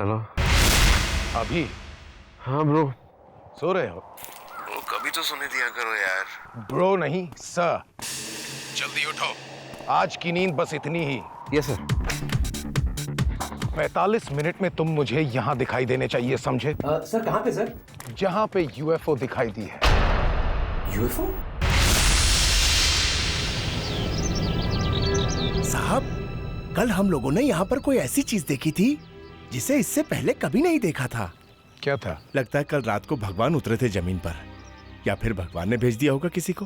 Hello. अभी? हाँ bro. सो रहे हो? ब्रो कभी तो सुने दिया करो यार। ब्रो नहीं सर। जल्दी उठो, आज की नींद बस इतनी ही। Yes sir. 45 मिनट में तुम मुझे यहाँ दिखाई देने चाहिए, समझे? सर कहाँ पे सर? जहाँ पे यूएफओ दिखाई दी है। यूएफओ? साहब, कल हम लोगों ने यहाँ पर कोई ऐसी चीज देखी थी जिसे इससे पहले कभी नहीं देखा था। क्या था? लगता है कल रात को भगवान उतरे थे जमीन पर, या फिर भगवान ने भेज दिया होगा किसी को।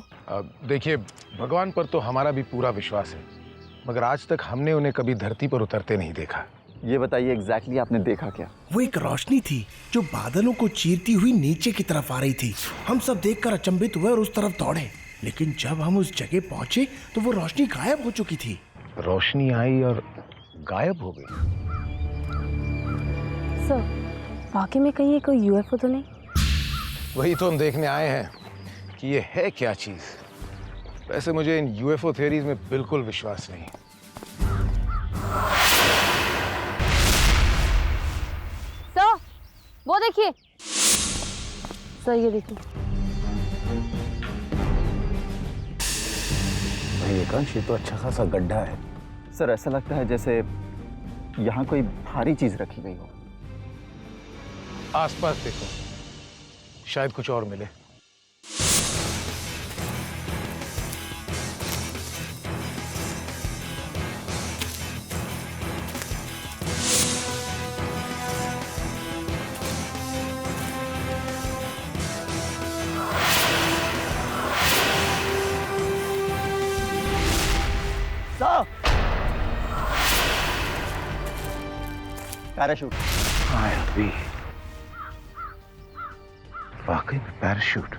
देखिए, भगवान पर तो हमारा भी पूरा विश्वास है, मगर आज तक हमने उन्हें कभी धरती पर उतरते नहीं देखा। ये बताइए एग्जैक्टली आपने देखा क्या? वो एक रोशनी थी जो बादलों को चीरती हुई नीचे की तरफ आ रही थी। हम सब देखकर अचंभित हुए और उस तरफ दौड़े, लेकिन जब हम उस जगह पहुंचे तो वो रोशनी गायब हो चुकी थी। रोशनी आई और गायब हो गई। सर, वाकई में कहीं ये कोई यूएफओ तो नहीं? वही तो हम देखने आए हैं कि ये है क्या चीज। वैसे मुझे इन यूएफओ थ्योरीज में बिल्कुल विश्वास नहीं। सर, वो देखिए। सर ये देखिए। भाई एकांश, ये तो अच्छा खासा गड्ढा है। सर ऐसा लगता है जैसे यहाँ कोई भारी चीज रखी गई हो। आसपास देखो, शायद कुछ और मिले। पैराशूट। हाँ अभी वाकई में पैराशूट।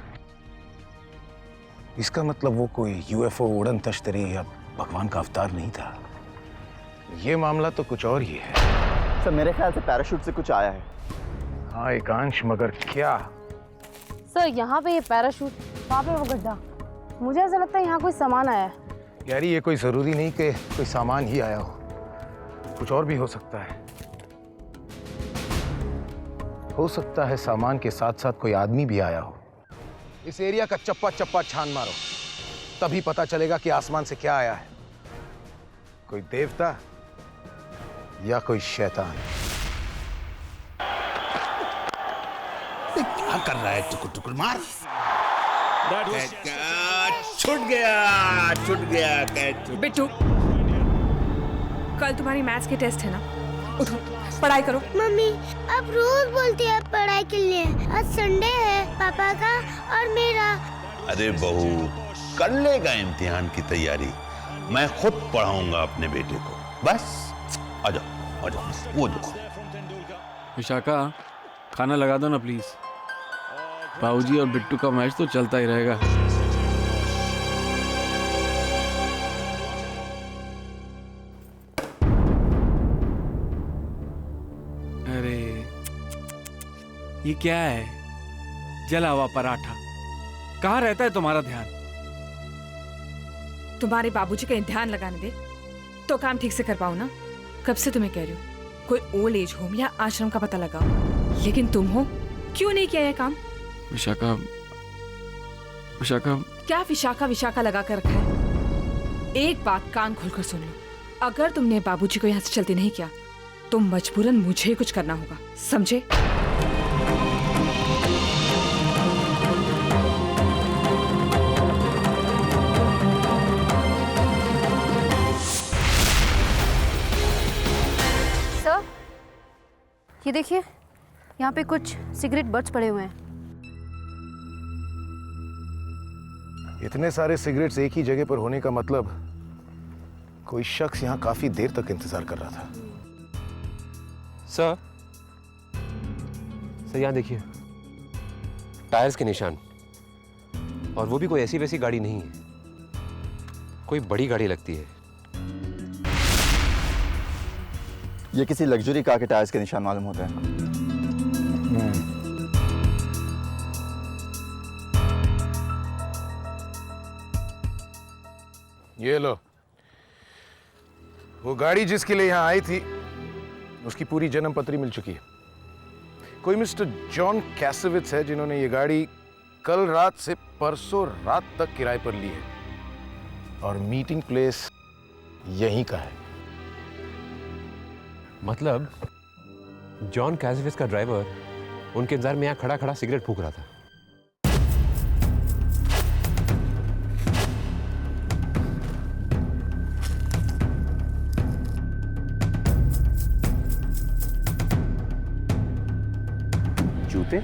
इसका मतलब वो कोई यूएफओ उड़न तश्तरी या भगवान का अवतार नहीं था। ये मामला तो कुछ और ही है। सर मेरे ख्याल से पैराशूट से कुछ आया है। हाँ एकांश, मगर क्या? सर यहाँ पे ये पैराशूट, वहाँ पे वो गड्ढा। मुझे ऐसा लगता है यहाँ कोई सामान आया है। यारी, ये कोई जरूरी नहीं कि कोई सामान ही आया हो, कुछ और भी हो सकता है। हो सकता है सामान के साथ साथ कोई आदमी भी आया हो। इस एरिया का चप्पा चप्पा छान मारो, तभी पता चलेगा कि आसमान से क्या आया है। कोई देवता या कोई शैतान। क्या कर रहा है? टुकुर टुकुर मार। छूट गया, छूट गया। बिट्टू, कल तुम्हारी मैथ्स के टेस्ट है ना? उठो, पढ़ाई करो। मम्मी अब रोज बोलती है पढ़ाई के लिए। आज संडे है पापा का और मेरा। अरे बहू, कर लेगा इम्तिहान की तैयारी। मैं खुद पढ़ाऊंगा अपने बेटे को। बस आ जाओ, आ जाओ। वो देखो विशाखा, खाना लगा दो ना प्लीज। बाबूजी और बिट्टू का मैच तो चलता ही रहेगा। अरे ये क्या है? जला हुआ पराठा। कहाँ रहता है तुम्हारा ध्यान? तुम्हारे बाबूजी का ध्यान लगाने दे तो काम ठीक से कर पाओ ना। कब से तुम्हें कह रही हूँ कोई ओल्ड एज होम या आश्रम का पता लगाओ, लेकिन तुम हो क्यों नहीं किया ये काम? विशाखा, विशाखा। क्या विशाखा विशाखा लगा कर रखा है? एक बात कान खोलकर सुन लो, अगर तुमने बाबूजी को यहाँ से चलते नहीं किया तो मजबूरन मुझे कुछ करना होगा, समझे? सर, ये देखिए, यहाँ पे कुछ सिगरेट बट्स पड़े हुए हैं। इतने सारे सिगरेट्स एक ही जगह पर होने का मतलब कोई शख्स यहाँ काफी देर तक इंतजार कर रहा था। सर, यहाँ देखिए, टायर्स के निशान, और वो भी कोई ऐसी वैसी गाड़ी नहीं है, कोई बड़ी गाड़ी लगती है। ये किसी लग्जरी कार के टायर्स के निशान मालूम होते हैं। ये लो, वो गाड़ी जिसके लिए यहाँ आई थी उसकी पूरी जन्म पत्री मिल चुकी है। कोई मिस्टर जॉन कैसेविट्स है जिन्होंने ये गाड़ी कल रात से परसों रात तक किराए पर ली है और मीटिंग प्लेस यहीं का है। मतलब जॉन कैसविस का ड्राइवर उनके इंतजार में यहाँ खड़ा खड़ा सिगरेट फूंक रहा था। जूते?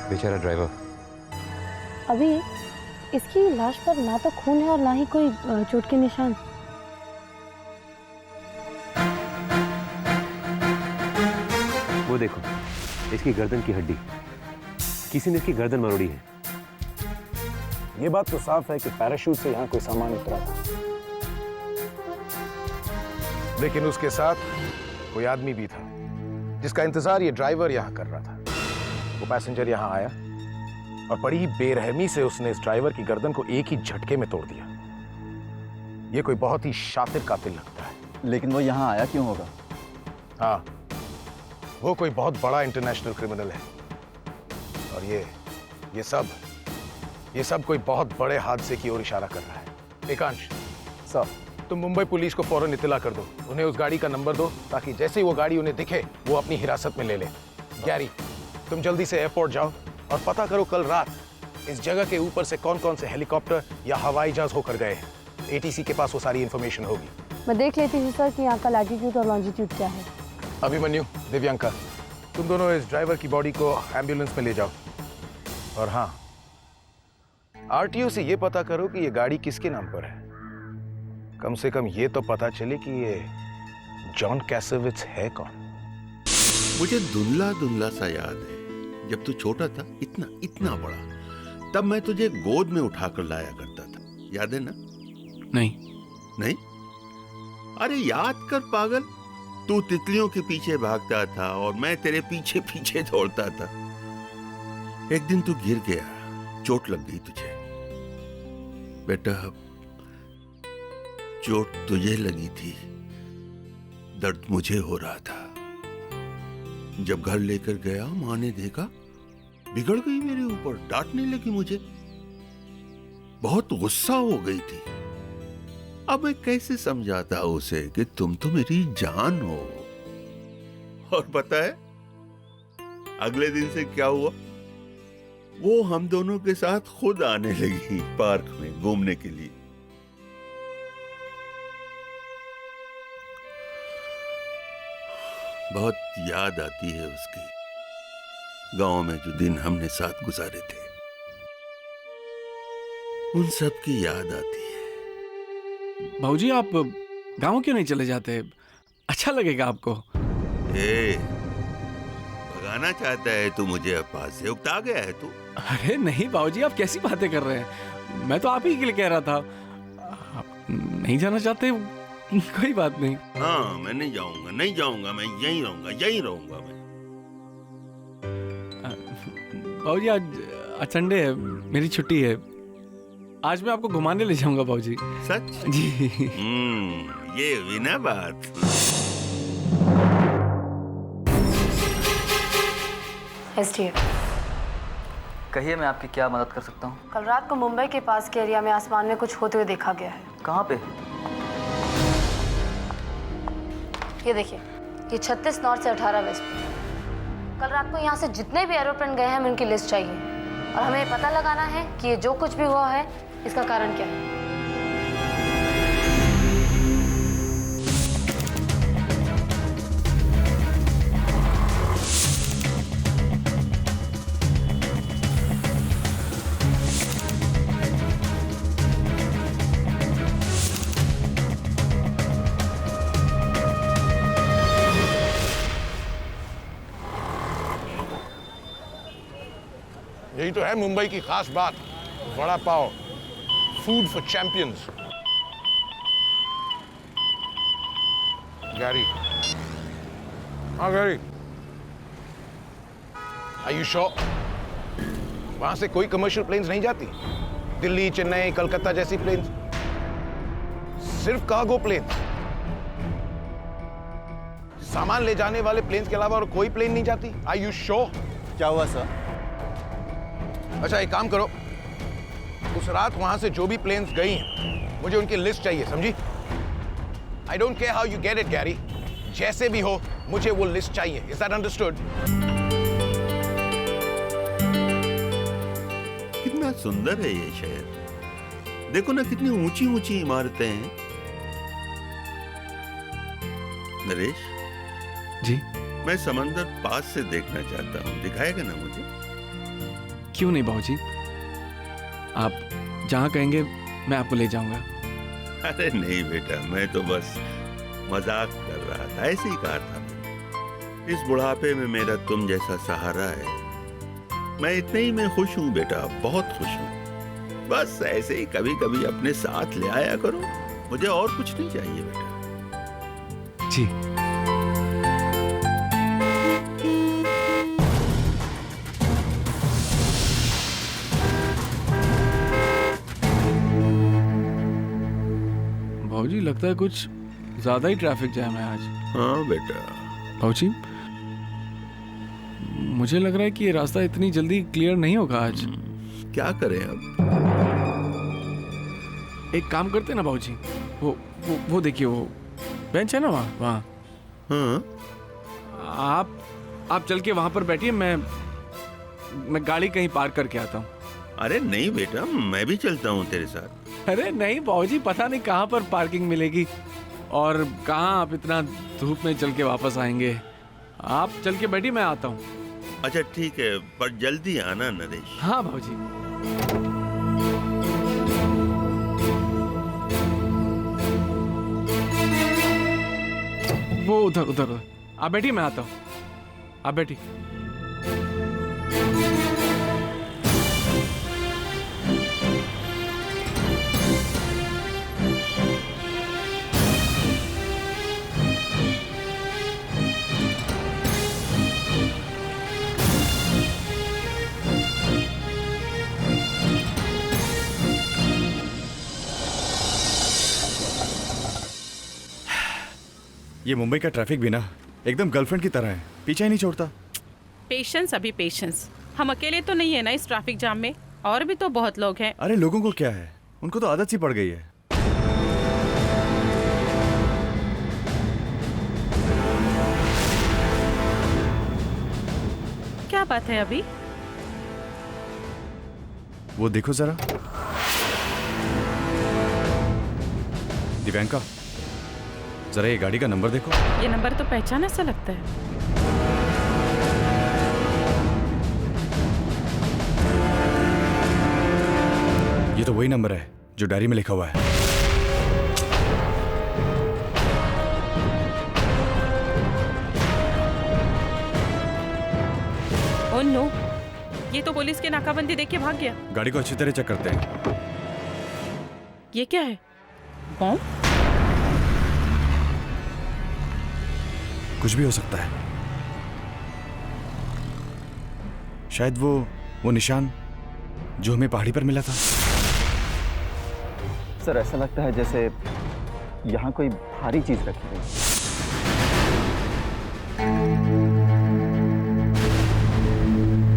बेचारा ड्राइवर। अभी इसकी लाश पर ना तो खून है और ना ही कोई चोट के निशान। वो देखो, इसकी गर्दन की हड्डी, किसी ने इसकी गर्दन मरोड़ी है। ये बात तो साफ है कि पैराशूट से यहाँ कोई सामान उतरा था, लेकिन उसके साथ कोई आदमी भी था जिसका इंतजार ये ड्राइवर यहाँ कर रहा था। वो पैसेंजर यहाँ आया और बड़ी ही बेरहमी से उसने इस ड्राइवर की गर्दन को एक ही झटके में तोड़ दिया। ये कोई बहुत ही शातिर कातिल लगता है। लेकिन वो यहाँ आया क्यों होगा? हाँ, वो कोई बहुत बड़ा इंटरनेशनल क्रिमिनल है और ये सब कोई बहुत बड़े हादसे की ओर इशारा कर रहा है। एकांश सर, तुम मुंबई पुलिस को फौरन इत्तला कर दो, उन्हें उस गाड़ी का नंबर दो ताकि जैसे ही वो गाड़ी उन्हें दिखे वो अपनी हिरासत में ले ले। गैरी, तुम जल्दी से एयरपोर्ट जाओ और पता करो कल रात इस जगह के ऊपर से कौन कौन से हेलीकॉप्टर या हवाई जहाज होकर गए हैं। एटीसी के पास वो सारी इंफॉर्मेशन होगी। मैं देख लेती हूँ सर कि यहाँ का लैटिट्यूड और लॉन्जिट्यूड क्या है। अभिमन्यु, दिव्यांका, तुम दोनों इस ड्राइवर की बॉडी को एम्बुलेंस में ले जाओ और हाँ, आरटीओ से ये पता करो कि ये गाड़ी किसके नाम पर है। कम से कम ये तो पता चले कि ये जॉन कैसेविट्स है कौन। मुझे धुंधला धुंधला सा याद है, जब तू छोटा था, इतना बड़ा, तब मैं तुझे गोद में उठाकर लाया करता था। याद है ना? नहीं। अरे याद कर पागल, तू तितलियों के पीछे भागता था और मैं तेरे पीछे पीछे दौड़ता था। एक दिन तू गिर गया, चोट लग गई तुझे। बेटा, चोट तुझे लगी थी, दर्द मुझे हो रहा था। जब घर लेकर गया, मां ने देखा, बिगड़ गई मेरे ऊपर, डांटने लगी मुझे, बहुत गुस्सा हो गई थी। अब मैं कैसे समझाता उसे कि तुम तो मेरी जान हो। और पता है अगले दिन से क्या हुआ? वो हम दोनों के साथ खुद आने लगी पार्क में घूमने के लिए। बहुत याद आती है उसकी, गांव में जो दिन हमने साथ गुजारे थे, उन सब की याद आती है। भाऊजी, आप गांव क्यों नहीं चले जाते? अच्छा लगेगा आपको। भगाना चाहता है तू मुझे पास से? उकता गया है तू? अरे नहीं भाऊजी, आप कैसी बातें कर रहे हैं? मैं तो आप ही के लिए कह रहा था। आप नहीं जाना चाहते, कोई बात नहीं। हाँ, मैं नहीं जाऊंगा, मैं यहीं रहूंगा मैं। भाऊजी, आज संडे है, मेरी छुट्टी है। आज मैं आपको घुमाने ले जाऊंगा भाऊजी। सच? जी। ये हुई ना बात। एसटीएफ, कहिए, मैं आपकी क्या मदद कर सकता हूँ? कल रात को मुंबई के पास के एरिया में आसमान में कुछ होते हुए देखा गया है। कहाँ पे? ये देखिए, ये 36 नॉर्थ से 18 वेस्ट पे। कल रात को यहाँ से जितने भी एरोप्लेन गए हैं, हमें उनकी लिस्ट चाहिए और हमें पता लगाना है कि ये जो कुछ भी हुआ है इसका कारण क्या है। यही तो है मुंबई की खास बात, vada pav, food for champions. Gary, हाँ गैरी, आर यू श्योर? वहां से कोई कमर्शियल प्लेन्स नहीं जाती? दिल्ली, चेन्नई, कलकत्ता जैसी प्लेन्स? सिर्फ कार्गो प्लेन्स? सामान ले जाने वाले प्लेन्स के अलावा और कोई प्लेन नहीं जाती? Are you sure? क्या हुआ सर? अच्छा एक काम करो, उस रात वहां से जो भी प्लेन्स गई हैं, मुझे उनकी लिस्ट चाहिए, समझी? I don't care how you get it Gary, जैसे भी हो मुझे वो लिस्ट चाहिए। Is that understood? कितना सुंदर है ये शहर। देखो ना कितनी ऊंची ऊंची इमारतें हैं। नरेश जी, मैं समंदर पास से देखना चाहता हूँ, दिखाएगा ना मुझे? क्यों नहीं बाबूजी, आप जहाँ कहेंगे मैं आपको ले जाऊंगा। अरे नहीं बेटा, मैं तो बस मजाक कर रहा था, ऐसे ही कहा था मैंने। इस बुढ़ापे में मेरा तुम जैसा सहारा है, मैं इतने ही में खुश हूँ बेटा, बहुत खुश हूँ। बस ऐसे ही कभी कभी अपने साथ ले आया करो, मुझे और कुछ नहीं चाहिए बेटा। जी। बाबूजी लगता है कुछ ज्यादा ही ट्रैफिक जैम है आज। हाँ बेटा। बाबूजी मुझे लग रहा है कि ये रास्ता इतनी जल्दी क्लियर नहीं होगा आज। क्या करें अब? एक काम करते हैं ना बाबूजी, वो देखिए, वो बेंच है ना वहाँ। हाँ आप चल के वहां पर बैठिए, मैं गाड़ी कहीं पार्क करके आता हूँ। अरे नहीं बेटा, मैं भी चलता हूँ तेरे साथ। अरे नहीं बाबूजी, पता नहीं कहाँ पर पार्किंग मिलेगी और कहाँ आप इतना धूप में चल के वापस आएंगे। आप चल के बैठिए, मैं आता हूँ। अच्छा ठीक है, पर जल्दी आना नरेश। हाँ बाबूजी। वो उधर आप बैठिए, मैं आता हूँ, आप बैठिए। ये मुंबई का ट्रैफिक भी ना एकदम गर्लफ्रेंड की तरह है, पीछा ही नहीं छोड़ता। पेशेंस, अभी पेशेंस। हम अकेले तो नहीं है ना इस ट्रैफिक जाम में, और भी तो बहुत लोग हैं। अरे लोगों को क्या है, उनको तो आदत सी पड़ गई है। क्या बात है अभी? वो देखो जरा, दिव्यांका जरा ये गाड़ी का नंबर देखो। ये नंबर तो पहचान सा लगता है। ये तो वही नंबर है जो डायरी में लिखा हुआ है। ओह नो, ये तो पुलिस की नाकाबंदी देख के भाग गया। गाड़ी को अच्छी तरह चेक करते हैं। ये क्या है? बॉम्ब? कुछ भी हो सकता है। शायद वो निशान जो हमें पहाड़ी पर मिला था। सर ऐसा लगता है जैसे यहाँ कोई भारी चीज रखी गई।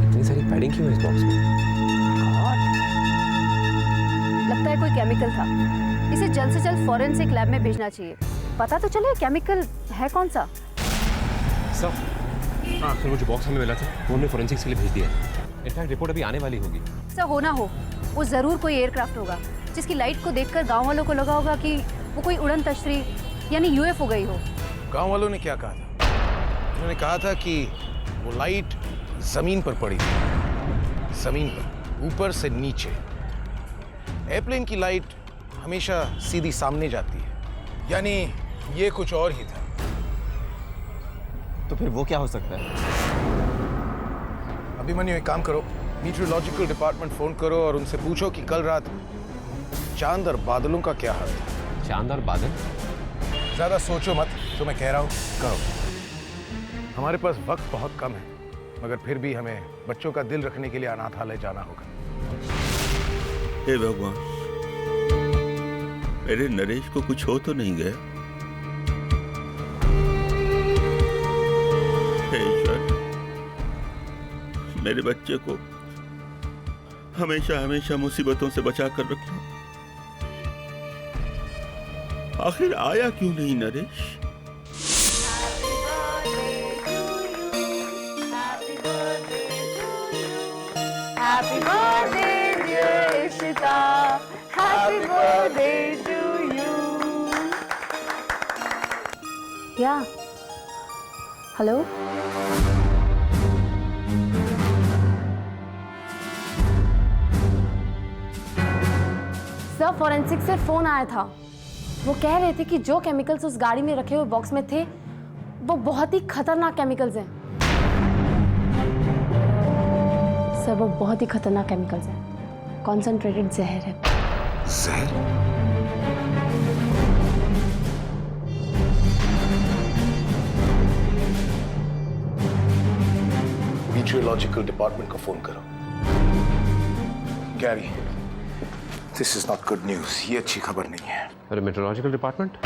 इतनी सारी पैडिंग क्यों है इस बॉक्स में? लगता है कोई केमिकल था। इसे जल्द से जल्द फॉरेंसिक लैब में भेजना चाहिए। पता तो चले केमिकल है कौन सा। सर, हाँ सर, वो जो बॉक्स हमें मिला था वो हमने फोरेंसिक्स के लिए भेज दिया है। इनफैक्ट रिपोर्ट अभी आने वाली होगी। सर हो ना हो, वो जरूर कोई एयरक्राफ्ट होगा जिसकी लाइट को देखकर गांव वालों को लगा होगा कि वो कोई उड़न तश्तरी यानी यूएफओ गई हो। गांव वालों ने क्या कहा था? उन्होंने कहा था कि वो लाइट जमीन पर पड़ी थी, जमीन पर, ऊपर से नीचे। एयरप्लेन की लाइट हमेशा सीधी सामने जाती है, यानी ये कुछ और ही था। तो फिर वो क्या हो सकता है? अभिमन्यु एक काम करो, मीटरोलॉजिकल डिपार्टमेंट फोन करो और उनसे पूछो कि कल रात चांद और बादलों का क्या हाल था। चांद और बादल? ज्यादा सोचो मत, तो मैं कह रहा हूँ करो। हमारे पास वक्त बहुत कम है, मगर फिर भी हमें बच्चों का दिल रखने के लिए अनाथालय जाना होगा। हे भगवान, मेरे नरेश को कुछ हो तो नहीं गया? हे ईश्वर, मेरे बच्चे को हमेशा हमेशा मुसीबतों से बचा कर रखना। आखिर आया क्यों नहीं Naresh? Happy birthday, dear Ishita. Happy birthday to you. Yeah. Hello? Sir, forensic से फोन आया था। वो कह रहे थे कि जो केमिकल्स उस गाड़ी में रखे हुए बॉक्स में थे वो बहुत ही खतरनाक केमिकल्स हैं। सर, वो बहुत ही खतरनाक केमिकल्स हैं। कॉन्सेंट्रेटेड जहर है। जहर? मीटरोलॉजिकल डिपार्टमेंट को फोन करो। Gary, this is not good news. ये अच्छी खबर नहीं है। अरे मेट्रोलॉजिकल डिपार्टमेंट?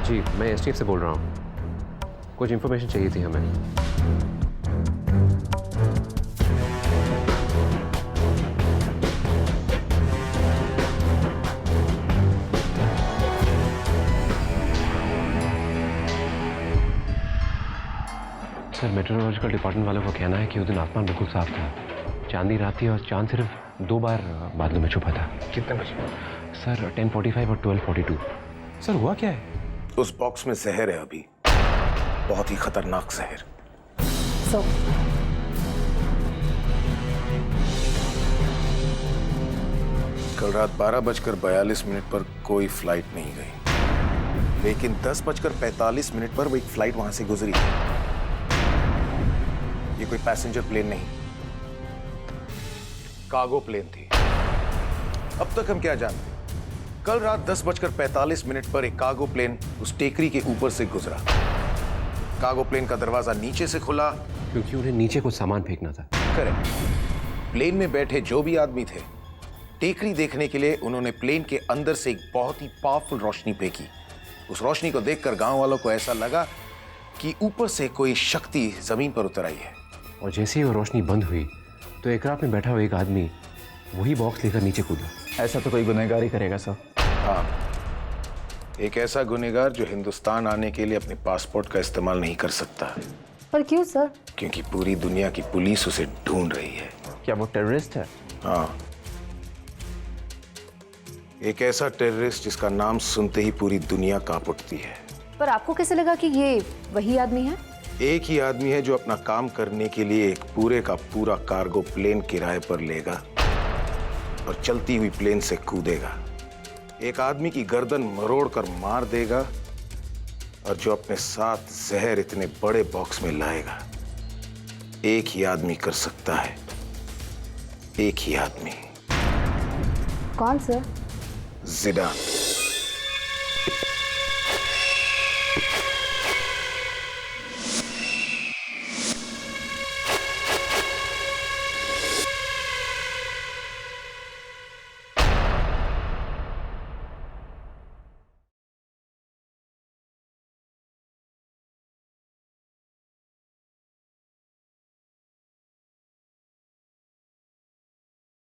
जी, मैं एसटीएफ से बोल रहा हूँ। कुछ इन्फॉर्मेशन चाहिए थी हमें। सर, मेट्रोलॉजिकल डिपार्टमेंट वालों का कहना है कि उस दिन आसमान बिल्कुल साफ था। चांदी रात थी और चांद सिर्फ 2 बार बादलों में छुपा था। कितने बजे? सर, 10:45 और 12:42। सर, हुआ क्या है? उस बॉक्स में जहर है अभी, बहुत ही खतरनाक जहर। सो कल रात 12:42 पर कोई फ्लाइट नहीं गई, लेकिन 10:45 पर वो एक फ्लाइट वहां से गुजरी। ये कोई पैसेंजर प्लेन नहीं, कार्गो प्लेन थी। अब तक हम क्या जानते? कल रात 10:45 पर एक कार्गो प्लेन उस टेकरी के ऊपर से गुजरा। कार्गो प्लेन का दरवाजा नीचे से खुला क्योंकि उन्हें नीचे कुछ सामान फेंकना था। करेक्ट। प्लेन में बैठे जो भी आदमी थे, टेकरी देखने के लिए उन्होंने प्लेन के अंदर से एक बहुत ही पावरफुल रोशनी फेंकी। उस रोशनी को देखकर गांव वालों को ऐसा लगा कि ऊपर से कोई शक्ति जमीन पर उतर आई है। और जैसे ही वो रोशनी बंद हुई तो एयरक्राफ्ट में बैठा हुआ एक आदमी वही बॉक्स लेकर नीचे कूदा। ऐसा तो कोई गुनहगार ही करेगा सर। हाँ, एक ऐसा गुनहगार जो हिंदुस्तान आने के लिए अपने पासपोर्ट का इस्तेमाल नहीं कर सकता। पर क्यों सर? क्योंकि पूरी दुनिया की पुलिस उसे ढूंढ रही है। क्या वो टेररिस्ट है? हाँ, एक ऐसा टेररिस्ट जिसका नाम सुनते ही पूरी दुनिया कांप उठती है। पर आपको कैसे लगा कि ये वही आदमी है? एक ही आदमी है जो अपना काम करने के लिए एक पूरे का पूरा कार्गो प्लेन किराए पर लेगा और चलती हुई प्लेन से कूदेगा। एक आदमी की गर्दन मरोड़ कर मार देगा और जो अपने साथ जहर इतने बड़े बॉक्स में लाएगा। एक ही आदमी कर सकता है, एक ही आदमी। कौन सर? जिडान।